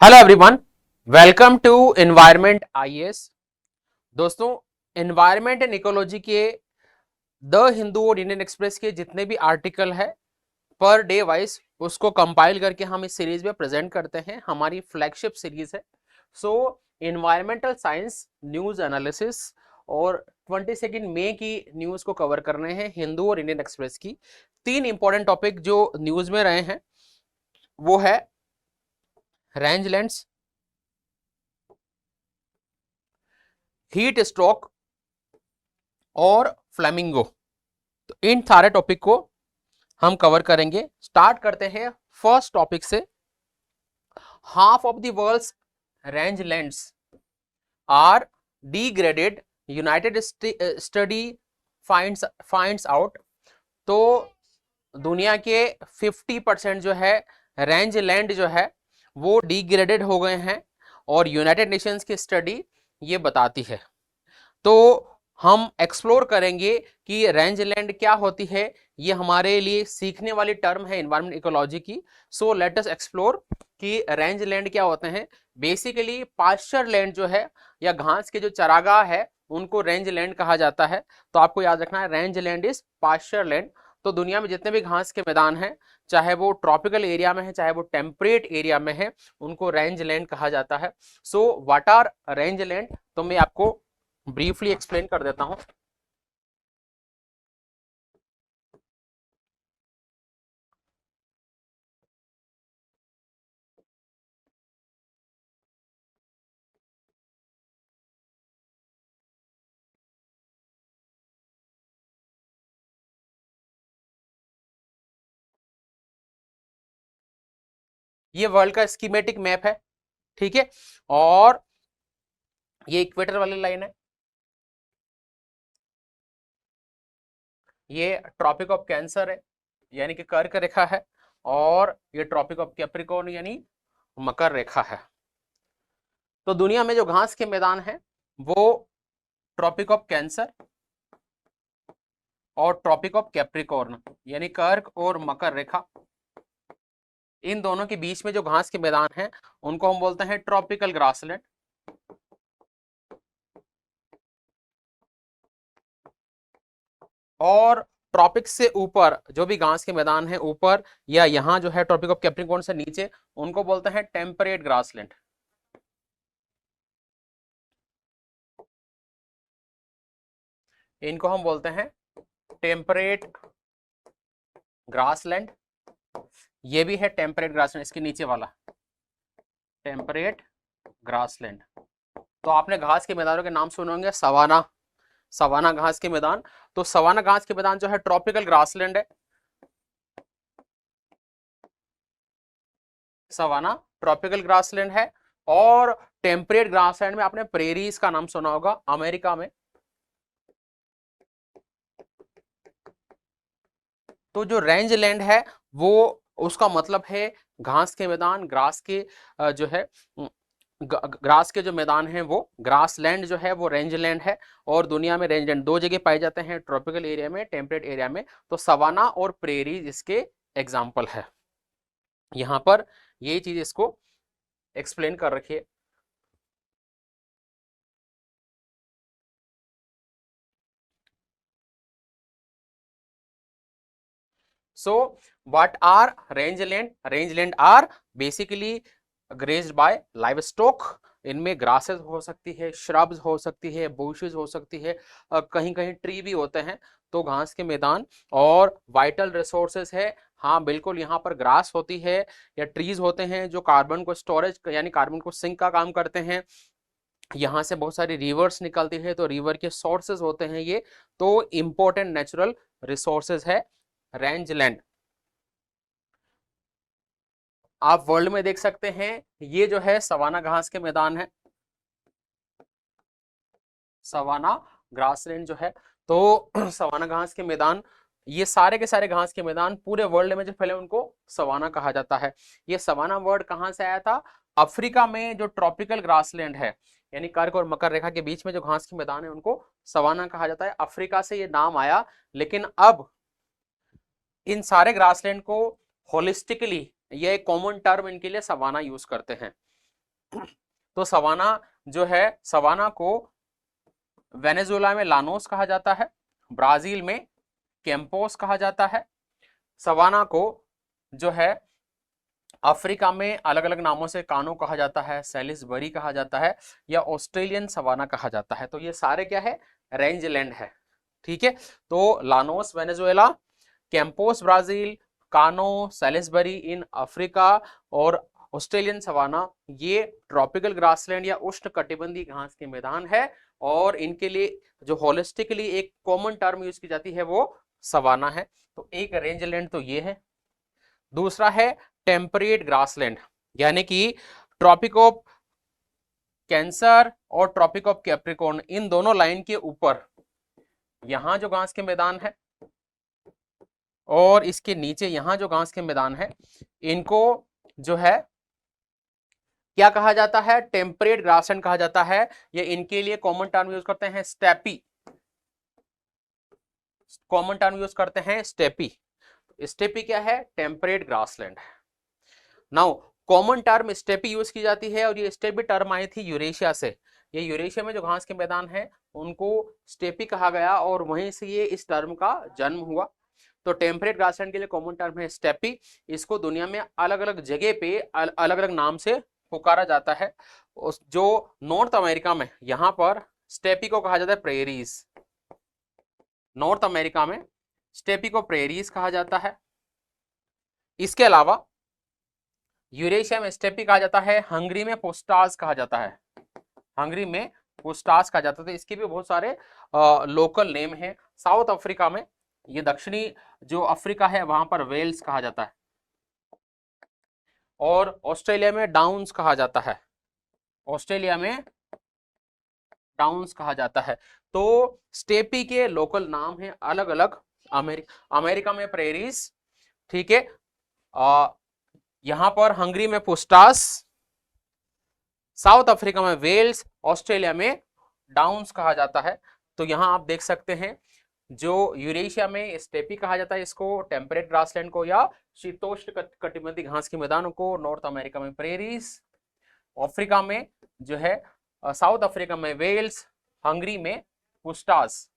Hello everyone, welcome to environment IAS. दोस्तों, environment and ecology के the Hindu और Indian express के जितने भी आर्टिकल है पर डे वाइज उसको कंपाइल करके हम इस सीरीज में प्रेजेंट करते हैं। हमारी फ्लैगशिप सीरीज है। सो एनवायरमेंटल साइंस न्यूज एनालिसिस और 22 मई की न्यूज को कवर करने हैं हिंदू और इंडियन एक्सप्रेस की। तीन इंपॉर्टेंट टॉपिक जो न्यूज में रहे हैं वो है रेंजलैंड्स, हीट स्ट्रोक और फ्लेमिंगो। तो इन सारे टॉपिक को हम कवर करेंगे। स्टार्ट करते हैं फर्स्ट टॉपिक से। Half of the world's rangelands are degraded, united study finds out. तो दुनिया के 50% जो है रेंजलैंड जो है वो डिग्रेडेड हो गए हैं और यूनाइटेड नेशंस की स्टडी ये बताती है। तो हम एक्सप्लोर करेंगे कि रेंजलैंड क्या होती है। ये हमारे लिए सीखने वाली टर्म है एनवायरमेंट इकोलॉजी की। सो लेट अस एक्सप्लोर कि रेंजलैंड क्या होते हैं। बेसिकली पास्चर लैंड जो है या घास के जो चरागाह है उनको रेंजलैंड कहा जाता है। तो आपको याद रखना है रेंजलैंड इज पास्चर लैंड। तो दुनिया में जितने भी घास के मैदान हैं, चाहे वो ट्रॉपिकल एरिया में है चाहे वो टेम्परेट एरिया में है, उनको रेंजलैंड कहा जाता है। सो व्हाट आर रेंजलैंड, तो मैं आपको ब्रीफली एक्सप्लेन कर देता हूं। ये वर्ल्ड का स्कीमेटिक मैप है, ठीक है। और ये इक्वेटर वाली लाइन है, ये ट्रॉपिक ऑफ कैंसर है यानी कि कर्क रेखा है, और ये ट्रॉपिक ऑफ कैप्रिकॉर्न यानी मकर रेखा है। तो दुनिया में जो घास के मैदान है वो ट्रॉपिक ऑफ कैंसर और ट्रॉपिक ऑफ कैप्रिकॉर्न यानी कर्क और मकर रेखा, इन दोनों के बीच में जो घास के मैदान हैं उनको हम बोलते हैं ट्रॉपिकल ग्रासलैंड। और ट्रॉपिक से ऊपर जो भी घास के मैदान है ऊपर या यहाँ जो है ट्रॉपिक ऑफ कैप्रिकॉर्न से नीचे, उनको बोलते हैं टेम्परेट ग्रासलैंड। इनको हम बोलते हैं टेम्परेट ग्रासलैंड। ये भी है टेम्परेट ग्रासलैंड, इसके नीचे वाला टेम्परेट ग्रासलैंड। तो आपने घास के मैदानों के नाम सुने होंगे, सवाना, सवाना घास के मैदान। तो सवाना घास के मैदान जो है ट्रॉपिकल ग्रासलैंड है। सवाना ट्रॉपिकल ग्रासलैंड है। और टेम्परेट ग्रासलैंड में आपने प्रेरीज का नाम सुना होगा अमेरिका में। तो जो रेंज लैंड है वो उसका मतलब है घास के मैदान, ग्रास के जो है ग्रास के जो मैदान हैं वो ग्रास लैंड जो है वो रेंज लैंड है। और दुनिया में रेंज लैंड दो जगह पाए जाते हैं, ट्रॉपिकल एरिया में, टेम्परेट एरिया में। तो सवाना और प्रेरीज इसके एग्जाम्पल है। यहां पर ये चीज इसको एक्सप्लेन कर रखी है। So what are rangeland? Rangeland are basically grazed by livestock। इनमें ग्रासेस हो सकती है, श्रब्स हो सकती है, बुशेस हो सकती है, कहीं कहीं ट्री भी होते हैं। तो घास के मैदान और वाइटल रिसोर्सेस है। हाँ बिल्कुल, यहाँ पर ग्रास होती है या ट्रीज होते हैं जो कार्बन को स्टोरेज यानी कार्बन को सिंक का काम करते हैं। यहाँ से बहुत सारी रिवर्स निकलती है तो रिवर के सोर्सेज होते हैं ये। तो इंपॉर्टेंट नेचुरल रिसोर्सेज है रेंजलैंड। आप वर्ल्ड में देख सकते हैं ये जो है सवाना घास के मैदान है, सवाना ग्रासलैंड जो है। तो सवाना घास के मैदान, ये सारे के सारे घास के मैदान पूरे वर्ल्ड में जो फैले उनको सवाना कहा जाता है। ये सवाना वर्ड कहां से आया था? अफ्रीका में जो ट्रॉपिकल ग्रासलैंड है यानी कर्क और मकर रेखा के बीच में जो घास के मैदान है उनको सवाना कहा जाता है। अफ्रीका से ये नाम आया। लेकिन अब इन सारे ग्रासलैंड को होलिस्टिकली, ये एक कॉमन टर्म इनके लिए सवाना यूज करते हैं। तो सवाना जो है, सवाना को वेनेजुएला में लानोस कहा जाता है, ब्राजील में कैंपोस कहा जाता है। सवाना को जो है अफ्रीका में अलग अलग नामों से कानो कहा जाता है, सैलिसबरी कहा जाता है, या ऑस्ट्रेलियन सवाना कहा जाता है। तो ये सारे क्या है, रेंज लैंड है। ठीक है, तो लानोस वेनेजुएला, कैंपोस ब्राजील, कानो सैलिसबरी इन अफ्रीका और ऑस्ट्रेलियन सवाना ये ट्रॉपिकल ग्रासलैंड या उष्ण कटिबंधीय घास के मैदान है। और इनके लिए जो होलिस्टिकली एक कॉमन टर्म यूज की जाती है वो सवाना है। तो एक रेंज लैंड तो ये है। दूसरा है टेम्परेट ग्रासलैंड, यानी कि ट्रॉपिक ऑफ कैंसर और ट्रॉपिक ऑफ कैप्रिकॉर्न, इन दोनों लाइन के ऊपर यहां जो घास के मैदान है और इसके नीचे यहां जो घास के मैदान है, इनको जो है क्या कहा जाता है, टेम्परेट ग्रासलैंड कहा जाता है। ये इनके लिए कॉमन टर्म यूज करते हैं स्टेपी, कॉमन टर्म यूज करते हैं स्टेपी। स्टेपी क्या है, टेम्परेट ग्रासलैंड है। Now common term steppe use की जाती है, और ये स्टेपी टर्म आई थी यूरेशिया से। ये यूरेशिया में जो घास के मैदान है उनको स्टेपी कहा गया और वहीं से ये इस टर्म का जन्म हुआ। तो टेम्परेट ग्रासलैंड के लिए कॉमन टर्म है स्टेपी। इसको दुनिया में अलग अलग जगह पे अलग अलग नाम से पुकारा जाता है। जो नॉर्थ अमेरिका में यहाँ पर स्टेपी को कहा जाता है प्रेरीज, नॉर्थ अमेरिका में स्टेपी को प्रेरीज कहा जाता है। इसके अलावा यूरेशिया में स्टेपी कहा जाता है, हंगरी में पोस्टाज कहा जाता है, हंगरी में पोस्टाज कहा जाता है। इसके भी बहुत सारे लोकल नेम हैं। साउथ अफ्रीका में, ये दक्षिणी जो अफ्रीका है वहां पर वेल्स कहा जाता है, और ऑस्ट्रेलिया में डाउन्स कहा जाता है, ऑस्ट्रेलिया में डाउन्स कहा जाता है। तो स्टेपी के लोकल नाम हैं अलग अलग। अमेरिका में प्रेरीज, ठीक है, यहां पर हंगरी में पुस्टास, साउथ अफ्रीका में वेल्स, ऑस्ट्रेलिया में डाउन्स कहा जाता है। तो यहां आप देख सकते हैं, जो यूरेशिया में स्टेपी कहा जाता है इसको, टेम्परेट ग्रासलैंड को या शीतोष्ण कटिबंधीय घास के मैदानों को, नॉर्थ अमेरिका में प्रेरीज, अफ्रीका में जो है साउथ अफ्रीका में वेल्स, हंगरी में पुस्टास,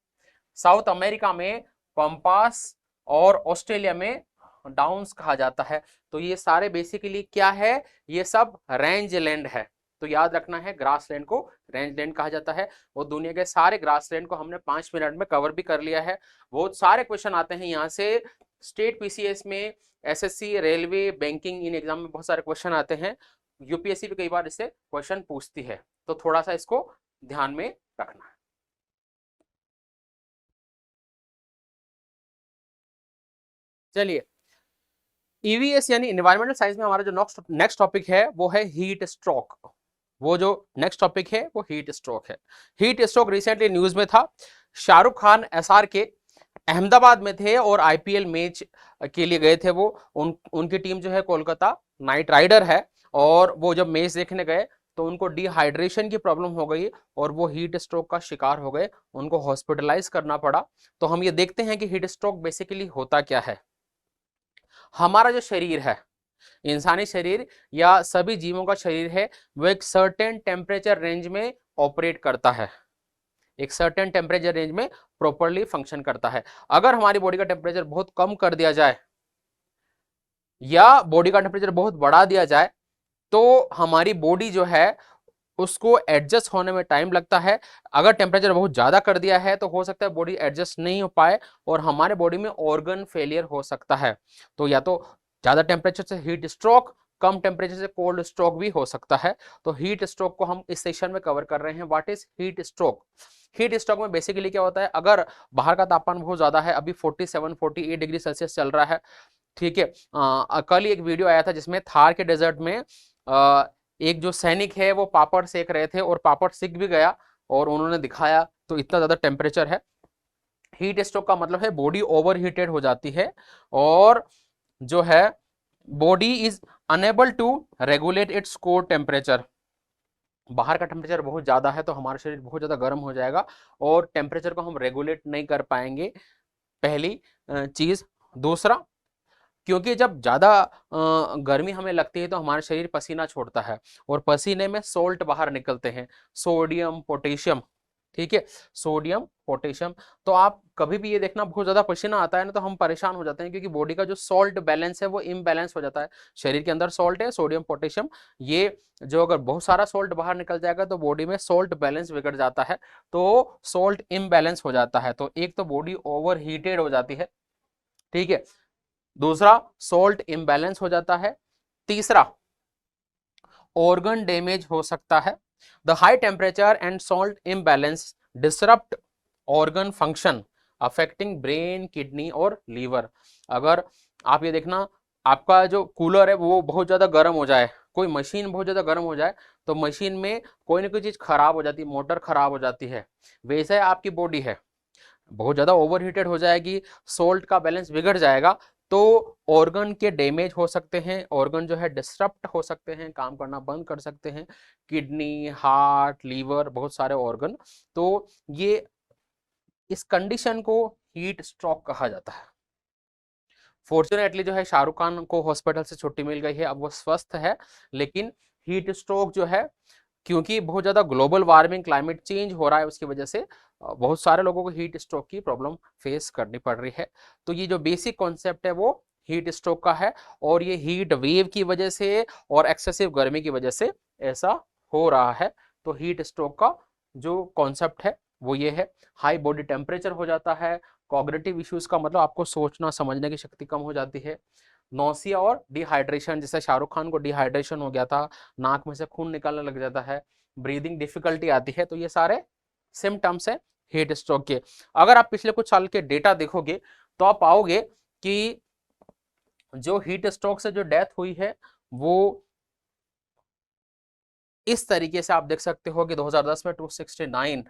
साउथ अमेरिका में पंपास और ऑस्ट्रेलिया में डाउन्स कहा जाता है। तो ये सारे बेसिकली क्या है, ये सब रेंज लैंड है। तो याद रखना है, ग्रासलैंड को रेंज लैंड कहा जाता है। और दुनिया के सारे ग्रासलैंड को हमने 5 मिनट में कवर भी कर लिया है। बहुत सारे क्वेश्चन आते हैं यहाँ से, स्टेट पीसीएस में, SSC, railway, banking, in exam में बहुत सारे क्वेश्चन आते हैं। यूपीएससी भी कई बार इससे क्वेश्चन पूछती है, तो थोड़ा सा इसको ध्यान में रखना है। चलिए, ईवीएस यानी इन्वायरमेंटल साइंस में हमारा जो नेक्स्ट टॉपिक है वो है हीट स्ट्रोक। वो जो नेक्स्ट टॉपिक है वो हीट स्ट्रोक है। हीट स्ट्रोक रिसेंटली न्यूज में था। शाहरुख खान एसआर के अहमदाबाद में थे और आईपीएल मैच के लिए गए थे। वो उनकी टीम जो है कोलकाता नाइट राइडर है, और वो जब मैच देखने गए तो उनको डिहाइड्रेशन की प्रॉब्लम हो गई और वो हीट स्ट्रोक का शिकार हो गए, उनको हॉस्पिटलाइज करना पड़ा। तो हम ये देखते हैं कि हीट स्ट्रोक बेसिकली होता क्या है। हमारा जो शरीर है, इंसानी शरीर या सभी जीवों का शरीर है, वो एक सर्टेन टेम्परेचर रेंज में ऑपरेट करता है, एक सर्टेन टेम्परेचर रेंज में प्रॉपरली फंक्शन करता है। अगर हमारी बॉडी का टेम्परेचर बहुत कम कर दिया जाए या बॉडी का टेम्परेचर बहुत बढ़ा दिया जाए तो हमारी बॉडी जो है उसको एडजस्ट होने में टाइम लगता है। अगर टेम्परेचर बहुत ज्यादा कर दिया है तो हो सकता है बॉडी एडजस्ट नहीं हो पाए और हमारे बॉडी में ऑर्गन फेलियर हो सकता है। तो या तो ज्यादा टेम्परेचर से हीट स्ट्रोक, कम टेम्परेचर से कोल्ड स्ट्रोक भी हो सकता है। तो हीट स्ट्रोक को हम इस सेशन में कवर कर रहे हैं। What is heat stroke? Heat stroke में बेसिकली क्या होता है, अगर बाहर का तापमान बहुत ज्यादा है, अभी 47-48 डिग्री सेल्सियस चल रहा है, ठीक है। कल ही एक वीडियो आया था जिसमें थार के डेजर्ट में एक जो सैनिक है वो पापड़ सेक रहे थे और पापड़ सिक भी गया और उन्होंने दिखाया, तो इतना ज्यादा टेम्परेचर है। हीट स्ट्रोक का मतलब है बॉडी ओवर हीटेड हो जाती है और जो है body is unable to regulate its core temperature. बाहर का टेम्परेचर बहुत ज्यादा है तो हमारा शरीर बहुत ज्यादा गर्म हो जाएगा और टेम्परेचर को हम रेगुलेट नहीं कर पाएंगे, पहली चीज। दूसरा, क्योंकि जब ज़्यादा गर्मी हमें लगती है तो हमारा शरीर पसीना छोड़ता है और पसीने में सोल्ट बाहर निकलते हैं, सोडियम पोटेशियम, ठीक है, सोडियम पोटेशियम। तो आप कभी भी ये देखना बहुत ज़्यादा पसीना आता है ना तो हम परेशान हो जाते हैं, क्योंकि बॉडी का जो सॉल्ट बैलेंस है वो इम्बैलेंस हो जाता है। शरीर के अंदर सॉल्ट है, सोडियम पोटेशियम, ये जो अगर बहुत सारा सॉल्ट बाहर निकल जाएगा तो बॉडी में सॉल्ट बैलेंस बिगड़ जाता है, तो सॉल्ट इम्बैलेंस हो जाता है, तो एक तो बॉडी ओवर हीटेड हो जाती है, ठीक है, दूसरा सॉल्ट इम्बैलेंस हो जाता है, तीसरा ऑर्गन डैमेज हो सकता है। The high temperature and salt imbalance disrupt organ function affecting brain, kidney और लीवर। अगर आप ये देखना, आपका जो कूलर है वो बहुत ज्यादा गर्म हो जाए, कोई मशीन बहुत ज्यादा गर्म हो जाए तो मशीन में कोई ना कोई चीज खराब हो जाती है, मोटर खराब हो जाती है, वैसे आपकी बॉडी है, बहुत ज्यादा ओवर हीटेड हो जाएगी, सोल्ट का बैलेंस बिगड़ जाएगा, तो ऑर्गन के डैमेज हो सकते हैं, ऑर्गन जो है डिस्टर्ब हो सकते हैं, काम करना बंद कर सकते हैं, किडनी, हार्ट, लीवर, बहुत सारे ऑर्गन। तो ये इस कंडीशन को हीट स्ट्रोक कहा जाता है। फॉर्चुनेटली जो है शाहरुख खान को हॉस्पिटल से छुट्टी मिल गई है, अब वो स्वस्थ है, लेकिन हीट स्ट्रोक जो है, क्योंकि बहुत ज्यादा ग्लोबल वार्मिंग, क्लाइमेट चेंज हो रहा है, उसकी वजह से बहुत सारे लोगों को हीट स्ट्रोक की प्रॉब्लम फेस करनी पड़ रही है। तो ये जो बेसिक कॉन्सेप्ट है वो हीट स्ट्रोक का है, और ये हीट वेव की वजह से और एक्सेसिव गर्मी की वजह से ऐसा हो रहा है। तो हीट स्ट्रोक का जो कॉन्सेप्ट है वो ये है, हाई बॉडी टेम्परेचर हो जाता है, कॉग्निटिव इश्यूज का मतलब आपको सोचना समझने की शक्ति कम हो जाती है, नौसिया और डिहाइड्रेशन, जैसे शाहरुख खान को डिहाइड्रेशन हो गया था, नाक में से खून निकलने लग जाता है, ब्रीदिंग डिफिकल्टी आती है, तो ये सारे सिम्टम्स है हीट स्ट्रोक के। अगर आप पिछले कुछ साल के डेटा देखोगे तो आप पाओगे कि जो हीट स्ट्रोक से जो डेथ हुई है वो इस तरीके से आप देख सकते हो कि 2010 में 269,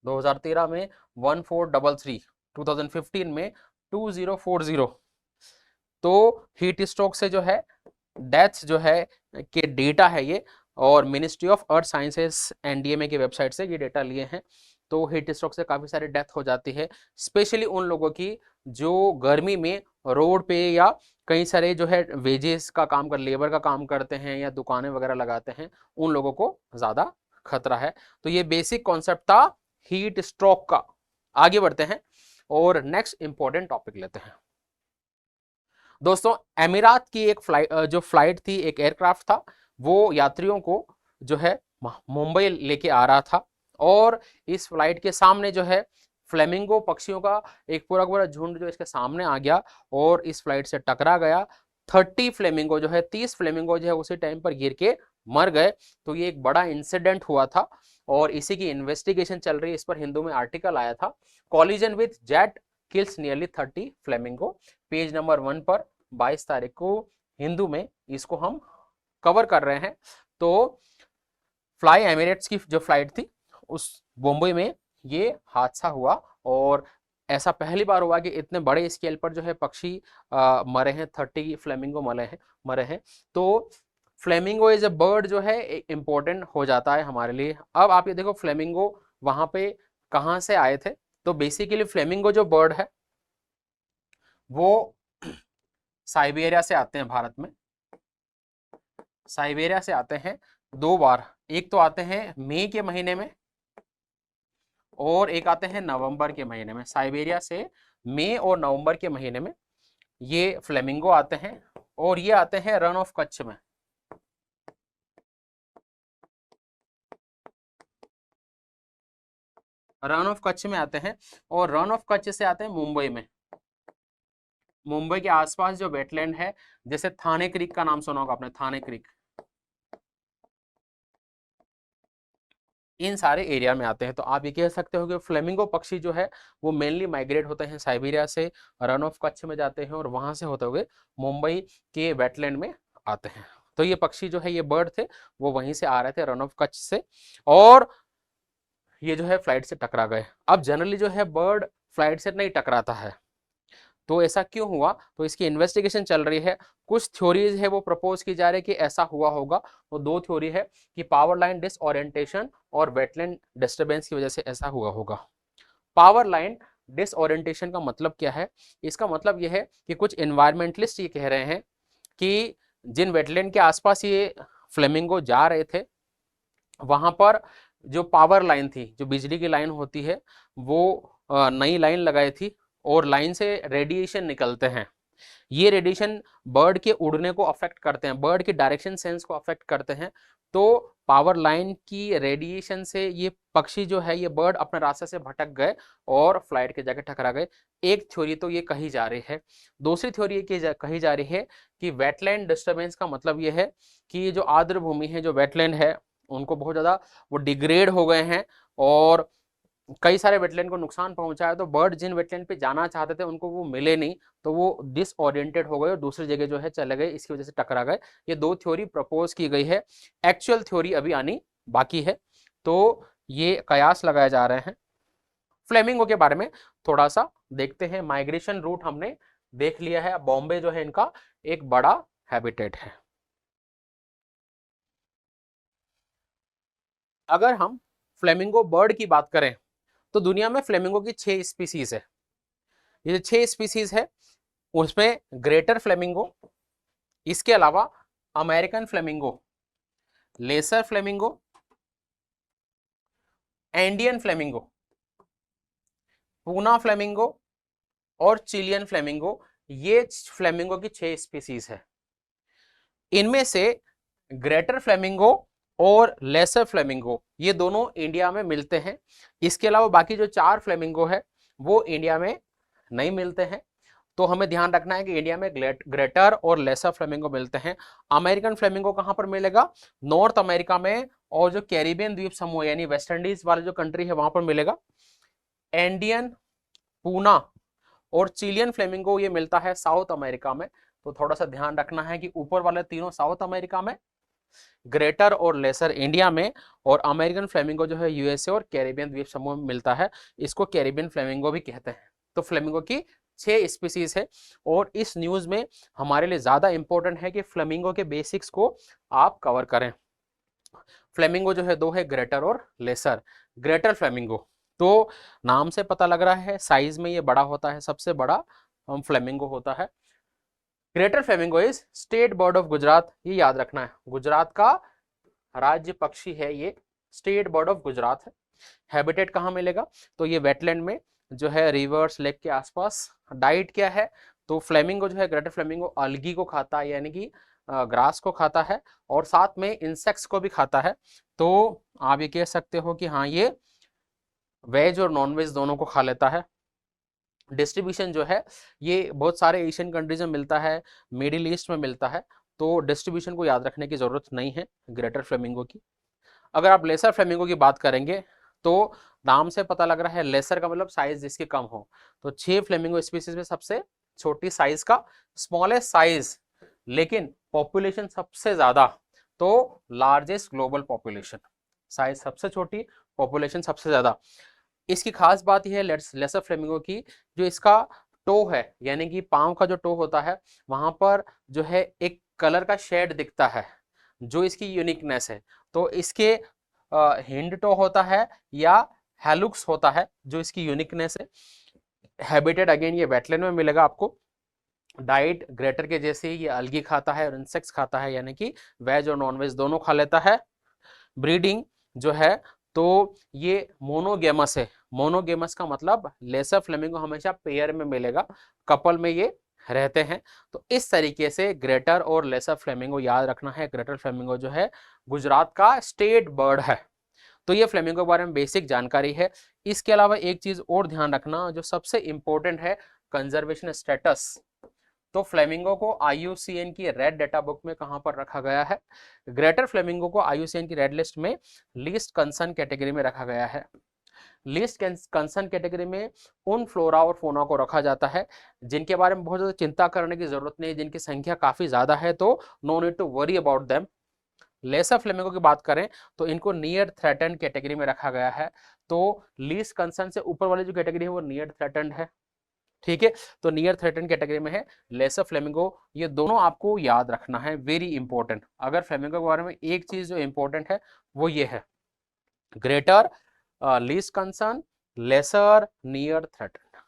2013 में 1433, 2015 में 2040। तो हीट स्ट्रोक से जो है डेथ्स जो है के डेटा है ये, और ministry of earth sciences NDMA की वेबसाइट से ये डेटा लिए हैं। तो हीट स्ट्रोक से काफी सारी डेथ हो जाती है, स्पेशली उन लोगों की जो गर्मी में रोड पे या कई सारे जो है वेजेस का काम कर, लेबर का काम करते हैं या दुकानें वगैरह लगाते हैं, उन लोगों को ज्यादा खतरा है। तो ये बेसिक कॉन्सेप्ट था हीट स्ट्रोक का। आगे बढ़ते हैं और नेक्स्ट इंपॉर्टेंट टॉपिक लेते हैं। दोस्तों, एमिरात की एक जो फ्लाइट थी, एक एयरक्राफ्ट था, वो यात्रियों को जो है मुंबई लेके आ रहा था, और इस फ्लाइट के सामने जो है फ्लेमिंगो पक्षियों का एक पूरा पूरा झुंड जो इसके सामने आ गया और इस फ्लाइट से टकरा गया। 30 फ्लेमिंगो जो है, 30 फ्लेमिंगो जो है उसी टाइम पर गिर के मर गए। तो ये एक बड़ा इंसिडेंट हुआ था और इसी की इन्वेस्टिगेशन चल रही है। इस पर हिंदू में आर्टिकल आया था, collision with jet kills nearly 30 flamingo, page number 1 पर 22 तारीख को हिंदू में इसको हम कवर कर रहे हैं। तो फ्लाई एमिरेट्स की जो फ्लाइट थी उस मुंबई में ये हादसा हुआ, और ऐसा पहली बार हुआ कि इतने बड़े स्केल पर जो है पक्षी मरे हैं, 30 फ्लेमिंगो मरे हैं। तो फ्लेमिंगो एज ए बर्ड जो है इंपॉर्टेंट हो जाता है हमारे लिए। अब आप ये देखो फ्लेमिंगो वहां पे कहाँ से आए थे। तो बेसिकली फ्लेमिंगो जो बर्ड है वो साइबेरिया से आते हैं भारत में, साइबेरिया से आते हैं 2 बार, एक तो आते हैं मई के महीने में और एक आते हैं नवंबर के महीने में। साइबेरिया से मई और नवंबर के महीने में ये फ्लेमिंगो आते हैं, और ये आते हैं रन ऑफ कच्छ में। रन ऑफ कच्छ में आते हैं, और रन ऑफ कच्छ से आते हैं मुंबई में। मुंबई के आसपास जो वेटलैंड है, जैसे थाने क्रीक का नाम सुना होगा आपने, थाने क्रीक, इन सारे एरिया में आते हैं। तो आप ये कह सकते हो कि फ्लेमिंगो पक्षी जो है वो मेनली माइग्रेट होते हैं साइबेरिया से, रन ऑफ कच्छ में जाते हैं और वहां से होते हुए मुंबई के वेटलैंड में आते हैं। तो ये पक्षी जो है, ये बर्ड थे, वो वहीं से आ रहे थे रन ऑफ कच्छ से, और ये जो है फ्लाइट से टकरा गए। अब जनरली जो है बर्ड फ्लाइट से नहीं टकराता है, तो ऐसा क्यों हुआ, तो इसकी इन्वेस्टिगेशन चल रही है। कुछ थ्योरीज है वो प्रपोज की जा रही है कि ऐसा हुआ होगा। वो 2 थ्योरी है कि पावर लाइन डिसओरिएंटेशन और वेटलैंड डिस्टरबेंस की वजह से ऐसा हुआ होगा। पावर लाइन डिसओरिएंटेशन का मतलब क्या है? इसका मतलब यह है कि कुछ एनवायरमेंटलिस्ट ये कह रहे हैं कि जिन वेटलैंड के आसपास ये फ्लेमिंगो जा रहे थे वहां पर जो पावर लाइन थी, जो बिजली की लाइन होती है, वो नई लाइन लगाई थी और लाइन से रेडिएशन निकलते हैं। ये रेडिएशन बर्ड के उड़ने को अफेक्ट करते हैं, बर्ड की डायरेक्शन सेंस को अफेक्ट करते हैं। तो पावर लाइन की रेडिएशन से ये पक्षी जो है, ये बर्ड अपने रास्ते से भटक गए और फ्लाइट के जाके टकरा गए। एक थ्योरी तो ये कही जा रही है। दूसरी थ्योरी ये कही जा रही है कि वेटलैंड डिस्टर्बेंस का मतलब ये है कि जो आर्द्र भूमि है, जो वेटलैंड है, उनको बहुत ज्यादा वो डिग्रेड हो गए हैं और कई सारे वेटलैंड को नुकसान पहुंचा है। तो बर्ड जिन वेटलैंड पे जाना चाहते थे उनको वो मिले नहीं, तो वो डिसओरिएंटेड हो गए और दूसरी जगह जो है चले गए, इसकी वजह से टकरा गए। ये दो थ्योरी प्रपोज की गई है, एक्चुअल थ्योरी अभी आनी बाकी है। तो ये कयास लगाए जा रहे हैं। फ्लेमिंगो के बारे में थोड़ा सा देखते हैं। माइग्रेशन रूट हमने देख लिया है। बॉम्बे जो है इनका एक बड़ा हैबिटेट है। अगर हम फ्लेमिंगो बर्ड की बात करें तो दुनिया में फ्लेमिंगो की 6 स्पीसीज है। ये 6 स्पीसीज है उसमें ग्रेटर फ्लेमिंगो, इसके अलावा American flamingo, lesser flamingo, Andean flamingo, Puna flamingo और चिलियन फ्लेमिंगो। ये फ्लेमिंगो की 6 स्पीसीज है। इनमें से ग्रेटर फ्लेमिंगो और लेसर फ्लेमिंगो ये दोनों इंडिया में मिलते हैं। इसके अलावा बाकी जो 4 फ्लेमिंगो है वो इंडिया में नहीं मिलते हैं। तो हमें ध्यान रखना है कि इंडिया में ग्रेटर और लेसर फ्लेमिंगो मिलते हैं। अमेरिकन फ्लेमिंगो कहां पर मिलेगा? नॉर्थ अमेरिका में और जो कैरिबियन द्वीप समूह यानी वेस्ट इंडीज वाले जो कंट्री है वहां पर मिलेगा। एंडियन, पूना और चिलियन फ्लेमिंगो ये मिलता है साउथ अमेरिका में। तो थोड़ा सा ध्यान रखना है कि ऊपर वाले तीनों साउथ अमेरिका में, ग्रेटर और लेसर इंडिया में, और अमेरिकन फ्लेमिंगो जो है यूएसए और कैरिबियन द्वीप समूह में मिलता है। इसको कैरिबियन फ्लेमिंगो भी कहते हैं। तो फ्लेमिंगो की 6 स्पीसीज है। और इस न्यूज में हमारे लिए ज्यादा इंपॉर्टेंट है कि फ्लेमिंगो के बेसिक्स को आप कवर करें। फ्लेमिंगो जो है दो है, ग्रेटर और लेसर। ग्रेटर फ्लेमिंगो तो नाम से पता लग रहा है साइज में ये बड़ा होता है, सबसे बड़ा फ्लेमिंगो होता है। Greater flamingo is state bird of Gujarat, ये याद रखना है, गुजरात का राज्य पक्षी है ये, स्टेट बर्ड ऑफ गुजरात है। हैबिटेट कहाँ मिलेगा? तो ये वेटलैंड में जो है, रिवर्स, लेक के आसपास। डाइट क्या है? तो फ्लेमिंगो जो है, ग्रेटर फ्लेमिंगो अलगी को खाता है, यानी कि ग्रास को खाता है और साथ में इंसेक्ट्स को भी खाता है। तो आप ये कह सकते हो कि हाँ, ये वेज और नॉन वेज दोनों को खा लेता है। डिस्ट्रीब्यूशन जो है ये बहुत सारे एशियन कंट्रीज में मिलता है, मिडिल ईस्ट में मिलता है। तो डिस्ट्रीब्यूशन को याद रखने की जरूरत नहीं है ग्रेटर फ्लेमिंगो की। अगर आप लेसर फ्लेमिंगो की बात करेंगे तो नाम से पता लग रहा है, लेसर का मतलब साइज जिसकी कम हो। तो 6 फ्लेमिंगो स्पीसीज में सबसे छोटी साइज का, स्मॉलेस्ट साइज, लेकिन पॉपुलेशन सबसे ज्यादा। तो लार्जेस्ट ग्लोबल पॉपुलेशन, साइज सबसे छोटी, पॉपुलेशन सबसे ज्यादा। इसकी खास बात यह है लेसर फ्लेमिंगो की, जो इसका टो है, यानी कि पांव का जो टो होता है, वहां पर जो है एक कलर का शेड दिखता है, जो इसकी यूनिकनेस है। तो इसके हिंड टो होता है या हेलुक्स होता है, जो इसकी यूनिकनेस है। हैबिटेट अगेन ये वेटलैंड में मिलेगा आपको। डाइट ग्रेटर के जैसे ही ये अलगी खाता है और इंसेक्ट्स खाता है, यानी कि वेज और नॉन वेज दोनों खा लेता है। ब्रीडिंग जो है तो ये मोनोगेमस है। मोनोगेमस का मतलब लेसर फ्लेमिंगो हमेशा पेयर में मिलेगा, कपल में ये रहते हैं। तो इस तरीके से ग्रेटर और लेसर फ्लेमिंगो याद रखना है। ग्रेटर फ्लेमिंगो जो है गुजरात का स्टेट बर्ड है। तो ये फ्लेमिंगो के बारे में बेसिक जानकारी है। इसके अलावा एक चीज और ध्यान रखना जो सबसे इंपॉर्टेंट है, कंजर्वेशन स्टेटस। तो फ्लेमिंगो को IUCN की रेड डेटा बुक में कहां पर रखा गया है? ग्रेटर फ्लेमिंगो को IUCN की रेड लिस्ट में लीस्ट कंसर्न कैटेगरी में रखा गया है। लीस्ट कंसर्न कैटेगरी में उन फ्लोरा और फोना को रखा जाता है जिनके बारे में बहुत ज्यादा चिंता करने की जरूरत नहीं, जिनकी संख्या काफी ज्यादा है, तो no need to worry about them. Lesser flamingo की बात करें तो इनको नियर थ्रेटन्ड कैटेगरी में रखा गया है। तो लीस्ट कंसर्न से ऊपर वाली जो कैटेगरी है वो नियर थ्रेटन्ड है। ठीक है, तो नियर थ्रेटन कैटेगरी में है लेसर फ्लेमिंगो। ये दोनों आपको याद रखना है, वेरी इंपॉर्टेंट। अगर फ्लेमिंगो के बारे में एक चीज जो इंपॉर्टेंट है वो ये है, greater, least concern, lesser, near threatened.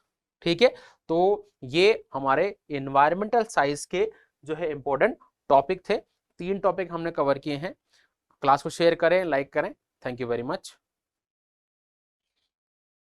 ठीक है, तो ये हमारे एनवायरमेंटल साइंस के जो है इंपॉर्टेंट टॉपिक थे। 3 टॉपिक हमने कवर किए हैं। क्लास को शेयर करें, लाइक करें। Thank you very much.